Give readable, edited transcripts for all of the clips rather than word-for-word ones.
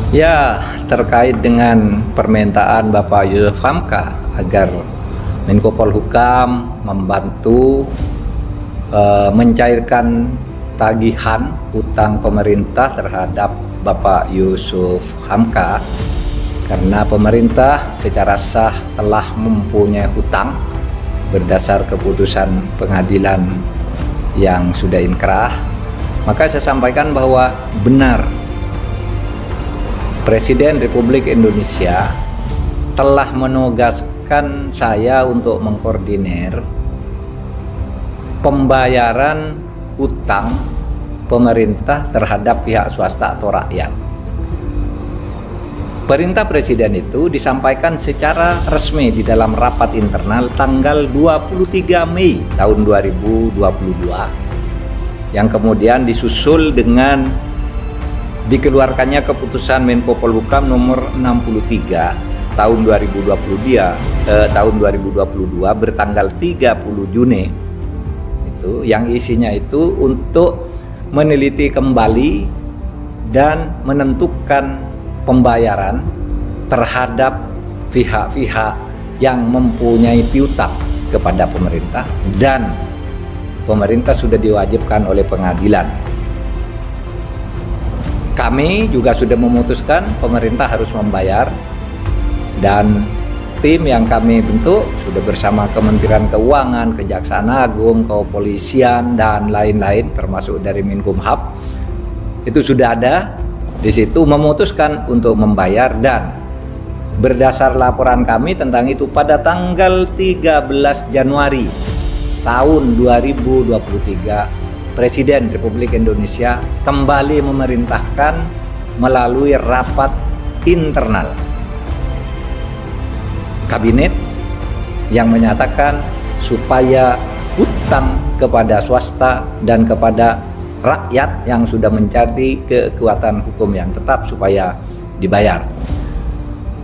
Ya, terkait dengan permintaan Bapak Yusuf Hamka agar Menko Polhukam membantu mencairkan tagihan hutang pemerintah terhadap Bapak Yusuf Hamka, karena pemerintah secara sah telah mempunyai hutang berdasar keputusan pengadilan yang sudah inkrah. Maka saya sampaikan bahwa benar Presiden Republik Indonesia telah menugaskan saya untuk mengkoordinir pembayaran hutang pemerintah terhadap pihak swasta atau rakyat. Perintah Presiden itu disampaikan secara resmi di dalam rapat internal tanggal 23 Mei tahun 2022 yang kemudian disusul dengan dikeluarkannya keputusan Menko Polhukam nomor 63 tahun 2022 bertanggal 30 Juni itu, yang isinya itu untuk meneliti kembali dan menentukan pembayaran terhadap pihak-pihak yang mempunyai piutang kepada pemerintah dan pemerintah sudah diwajibkan oleh pengadilan. Kami juga sudah memutuskan pemerintah harus membayar, dan tim yang kami bentuk sudah bersama Kementerian Keuangan, Kejaksaan Agung, Kepolisian, dan lain-lain termasuk dari Menkumham itu sudah ada di situ memutuskan untuk membayar. Dan berdasar laporan kami tentang itu pada tanggal 13 Januari tahun 2023 Presiden Republik Indonesia kembali memerintahkan melalui rapat internal kabinet yang menyatakan supaya hutang kepada swasta dan kepada rakyat yang sudah mencari kekuatan hukum yang tetap supaya dibayar.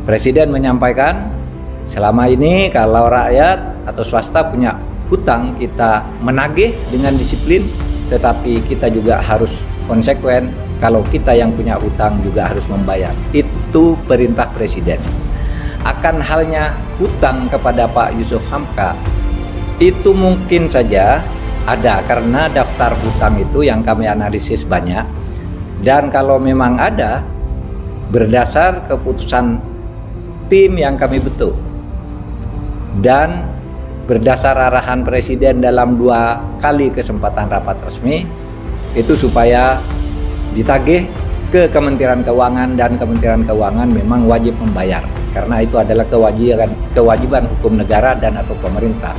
Presiden menyampaikan selama ini kalau rakyat atau swasta punya hutang kita menagih dengan disiplin, tetapi kita juga harus konsekuen kalau kita yang punya hutang juga harus membayar. Itu perintah Presiden. Akan halnya hutang kepada Pak Yusuf Hamka itu mungkin saja ada karena daftar hutang itu yang kami analisis banyak, dan kalau memang ada berdasar keputusan tim yang kami bentuk dan berdasar arahan Presiden dalam 2 kali kesempatan rapat resmi itu supaya ditagih ke Kementerian Keuangan, dan Kementerian Keuangan memang wajib membayar karena itu adalah kewajiban hukum negara dan atau pemerintah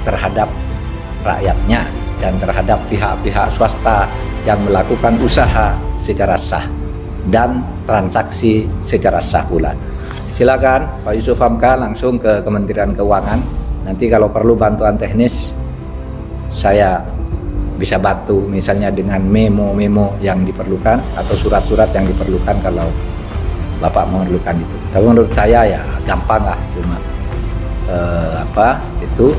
terhadap rakyatnya dan terhadap pihak-pihak swasta yang melakukan usaha secara sah dan transaksi secara sah pula. Silakan Pak Yusuf Hamka langsung ke Kementerian Keuangan. Nanti kalau perlu bantuan teknis saya bisa bantu misalnya dengan memo-memo yang diperlukan atau surat-surat yang diperlukan kalau Bapak memerlukan itu. Tapi menurut saya ya gampang lah, cuma itu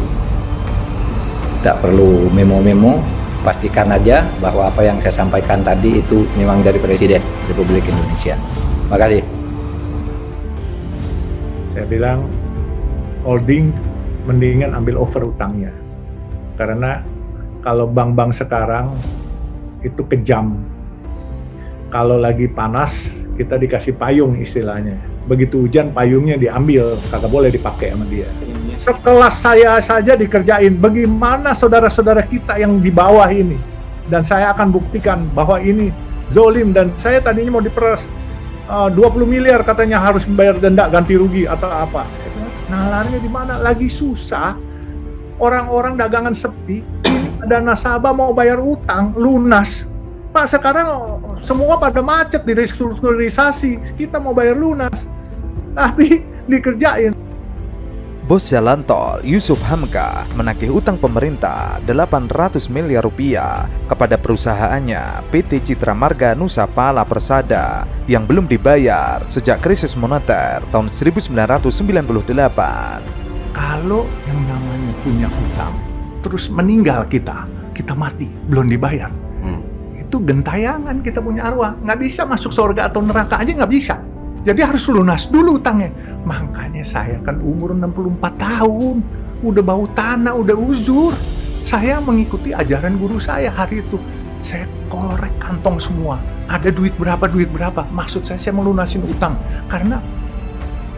tidak perlu memo-memo, pastikan aja bahwa apa yang saya sampaikan tadi itu memang dari Presiden Republik Indonesia. Terima kasih. Saya bilang holding mendingan ambil over utangnya, karena kalau bank-bank sekarang itu kejam. Kalau lagi panas kita dikasih payung istilahnya, begitu hujan payungnya diambil, kagak boleh dipakai sama dia. Sekelas saya saja dikerjain, bagaimana saudara-saudara kita yang di bawah ini? Dan saya akan buktikan bahwa ini zolim, dan saya tadinya mau diperas 20 miliar katanya harus membayar denda ganti rugi atau apa. Nalarnya di mana? Lagi susah, orang-orang dagangan sepi, ada nasabah mau bayar utang lunas. Pak, sekarang semua pada macet di restrukturisasi, kita mau bayar lunas, tapi dikerjain. Bos Jalan Tol Yusuf Hamka menagih utang pemerintah 800 miliar rupiah kepada perusahaannya PT Citra Marga Nusapala Persada yang belum dibayar sejak krisis moneter tahun 1998. Kalau yang namanya punya utang terus meninggal, kita mati belum dibayar, itu gentayangan kita punya arwah, nggak bisa masuk surga atau neraka aja nggak bisa. Jadi harus lunas dulu utangnya. Makanya saya kan umur 64 tahun, udah bau tanah, udah uzur. Saya mengikuti ajaran guru saya hari itu. Saya korek kantong semua. Ada duit berapa. Maksud saya melunasin utang. Karena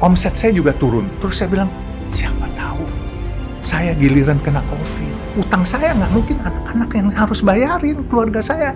omset saya juga turun. Terus saya bilang, siapa tahu saya giliran kena COVID. Utang saya nggak mungkin anak-anak yang harus bayarin. Keluarga saya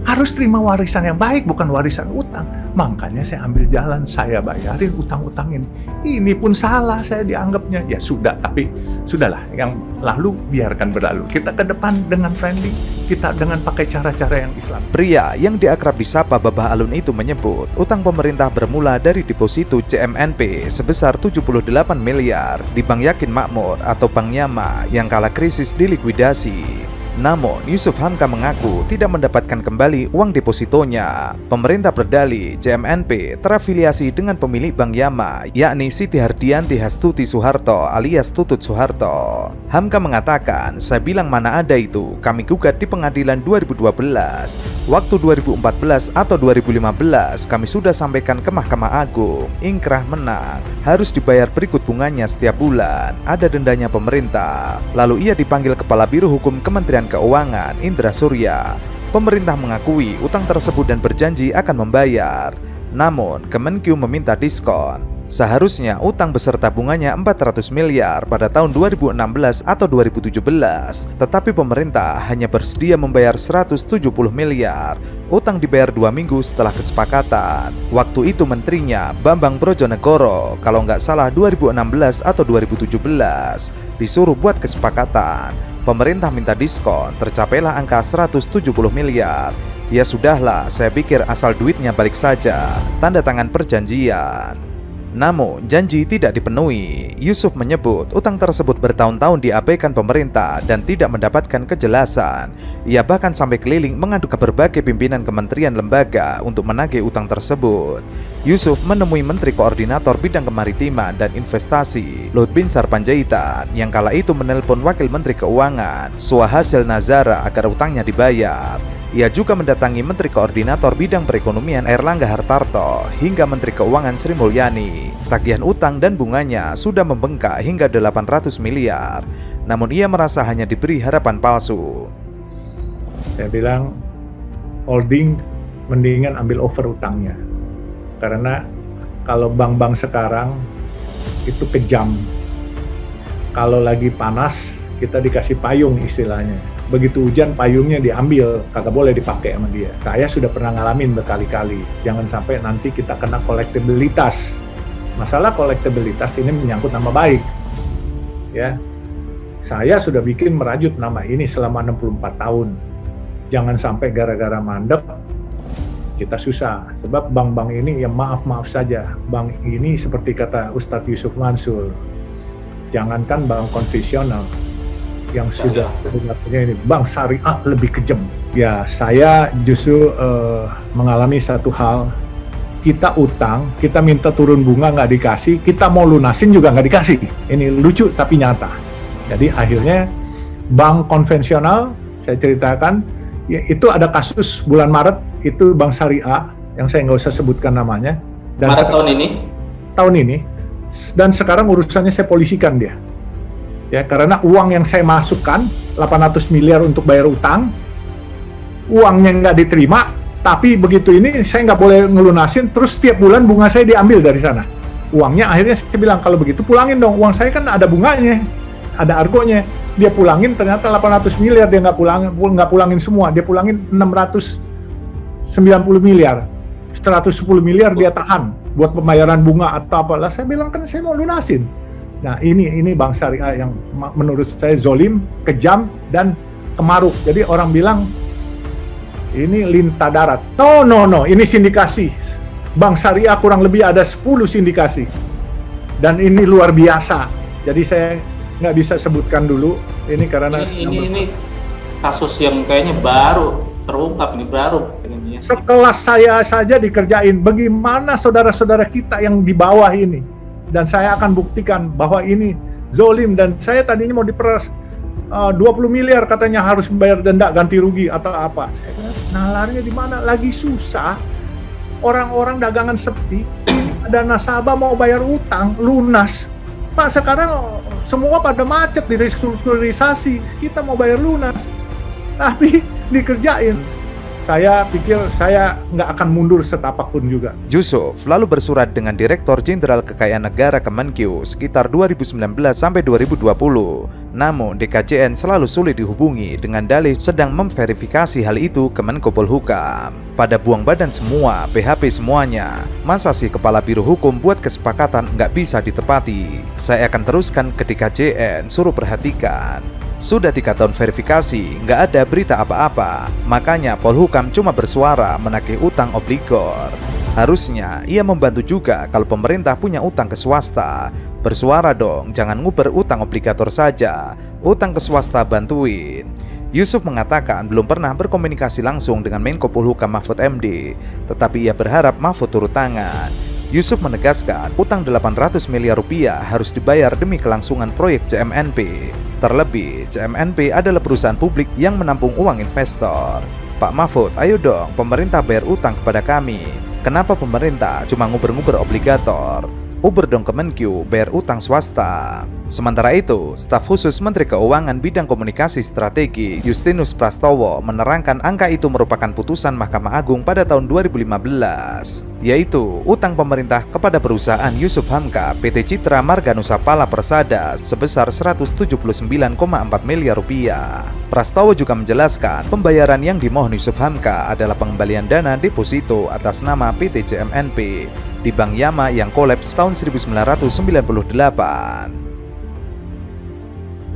harus terima warisan yang baik, bukan warisan utang. Makanya saya ambil jalan, saya bayarin utang-utangin. Ini pun salah saya dianggapnya. Ya sudah, tapi sudahlah, yang lalu biarkan berlalu. Kita ke depan dengan friendly, kita dengan pakai cara-cara yang Islam. Pria yang diakrab disapa Babah Alun itu menyebut utang pemerintah bermula dari deposito CMNP sebesar 78 miliar di Bank Yakin Makmur atau Bank Yama yang kala krisis dilikuidasi. Namun, Yusuf Hamka mengaku tidak mendapatkan kembali uang depositonya. Pemerintah berdalih CMNP terafiliasi dengan pemilik Bank Yama, yakni Siti Hardianti Hastuti Soeharto alias Tutut Soeharto. Hamka mengatakan, saya bilang mana ada itu, kami gugat di pengadilan 2012. Waktu 2014 atau 2015 kami sudah sampaikan ke Mahkamah Agung, ingkrah menang, harus dibayar berikut bunganya setiap bulan, ada dendanya pemerintah. Lalu ia dipanggil Kepala Biro Hukum Kementerian Keuangan Indra Surya. Pemerintah mengakui utang tersebut dan berjanji akan membayar. Namun, Kemenkeu meminta diskon. Seharusnya utang beserta bunganya 400 miliar pada tahun 2016 atau 2017, tetapi pemerintah hanya bersedia membayar 170 miliar. Utang dibayar 2 minggu setelah kesepakatan. Waktu itu menterinya Bambang Brojonegoro, kalau nggak salah 2016 atau 2017, disuruh buat kesepakatan. Pemerintah minta diskon, tercapailah angka 170 miliar. Ya sudahlah, saya pikir asal duitnya balik saja. Tanda tangan perjanjian. Namun, janji tidak dipenuhi. Yusuf menyebut utang tersebut bertahun-tahun diabaikan pemerintah dan tidak mendapatkan kejelasan. Ia bahkan sampai keliling mengadu ke berbagai pimpinan kementerian lembaga untuk menagih utang tersebut. Yusuf menemui Menteri Koordinator Bidang Kemaritiman dan Investasi, Luhut Binsar Panjaitan, yang kala itu menelpon Wakil Menteri Keuangan, Suhasil Nazara, agar utangnya dibayar. Ia juga mendatangi Menteri Koordinator Bidang Perekonomian Airlangga Hartarto hingga Menteri Keuangan Sri Mulyani. Tagihan utang dan bunganya sudah membengkak hingga 800 miliar. Namun ia merasa hanya diberi harapan palsu. Saya bilang, holding mendingan ambil over utangnya. Karena kalau bank-bank sekarang itu kejam. Kalau lagi panas, kita dikasih payung istilahnya. Begitu hujan, payungnya diambil, kagak boleh dipakai sama dia. Saya sudah pernah ngalamin berkali-kali. Jangan sampai nanti kita kena kolektabilitas. Masalah kolektabilitas ini menyangkut nama baik. Ya, saya sudah bikin merajut nama ini selama 64 tahun. Jangan sampai gara-gara mandek kita susah. Sebab bank-bank ini ya maaf-maaf saja. Bank ini seperti kata Ustadz Yusuf Mansur, jangankan bank konvensional, yang sudah punya ini bank syariah lebih kejam. Ya, saya justru mengalami satu hal. Kita utang, kita minta turun bunga nggak dikasih, kita mau lunasin juga nggak dikasih. Ini lucu tapi nyata. Jadi akhirnya bank konvensional, saya ceritakan, ya, itu ada kasus bulan Maret, itu bank syariah yang saya nggak usah sebutkan namanya. Dan Maret tahun ini? Tahun ini. Dan sekarang urusannya saya polisikan dia. Ya, karena uang yang saya masukkan 800 miliar untuk bayar utang, uangnya nggak diterima, tapi begitu ini saya nggak boleh ngelunasin, terus setiap bulan bunga saya diambil dari sana. Uangnya akhirnya saya bilang, kalau begitu pulangin dong, uang saya kan ada bunganya, ada argonya. Dia pulangin, ternyata 800 miliar dia nggak pulangin semua, dia pulangin 690 miliar, 110 miliar dia tahan buat pembayaran bunga atau apalah. Saya bilang kan saya mau lunasin. Nah, ini bank syariah yang menurut saya zolim, kejam, dan kemaruk. Jadi orang bilang ini lintah darat. No, ini sindikasi. Bank syariah kurang lebih ada 10 sindikasi. Dan ini luar biasa. Jadi saya nggak bisa sebutkan dulu. Ini karena ini kasus yang kayaknya baru terungkap, ini baru. Sekelas saya saja dikerjain. Bagaimana saudara-saudara kita yang di bawah ini? Dan saya akan buktikan bahwa ini zolim. Dan saya tadinya mau diperas 20 miliar katanya harus membayar denda ganti rugi atau apa. Saya bilang, nalarnya di mana? Lagi susah, orang-orang dagangan sepi. Ini ada nasabah mau bayar utang lunas. Pak, sekarang semua pada macet di restrukturisasi, kita mau bayar lunas, tapi dikerjain. Saya pikir saya nggak akan mundur setapak pun juga. Yusuf lalu bersurat dengan Direktur Jenderal Kekayaan Negara Kemenkyu sekitar 2019 sampai 2020. Namun DKJN selalu sulit dihubungi dengan dalih sedang memverifikasi hal itu ke Menko Polhukam. Pada buang badan semua, PHP semuanya. Masa sih Kepala Biro Hukum buat kesepakatan nggak bisa ditepati? Saya akan teruskan ke DKJN, suruh perhatikan. Sudah 3 tahun verifikasi, nggak ada berita apa-apa. Makanya Polhukam cuma bersuara menagih utang obligor. Harusnya ia membantu juga kalau pemerintah punya utang ke swasta. Bersuara dong, jangan nguber utang obligator saja. Utang ke swasta bantuin. Yusuf mengatakan belum pernah berkomunikasi langsung dengan Menko Polhukam Mahfud MD, tetapi ia berharap Mahfud turut tangan. Yusuf menegaskan utang 800 miliar rupiah harus dibayar demi kelangsungan proyek CMNP. Terlebih, CMNP adalah perusahaan publik yang menampung uang investor. Pak Mahfud, ayo dong pemerintah bayar utang kepada kami. Kenapa pemerintah cuma nguber-nguber obligator? Uber dong Kemenkyu, bayar utang swasta. Sementara itu, staf khusus Menteri Keuangan Bidang Komunikasi Strategi Justinus Prastowo menerangkan angka itu merupakan putusan Mahkamah Agung pada tahun 2015, yaitu utang pemerintah kepada perusahaan Yusuf Hamka PT Citra Marga Nusa Pala Persada sebesar 179,4 miliar rupiah. Prastowo juga menjelaskan pembayaran yang dimohon Yusuf Hamka adalah pengembalian dana deposito atas nama PT CMNP di Bank Yama yang kolaps tahun 1998.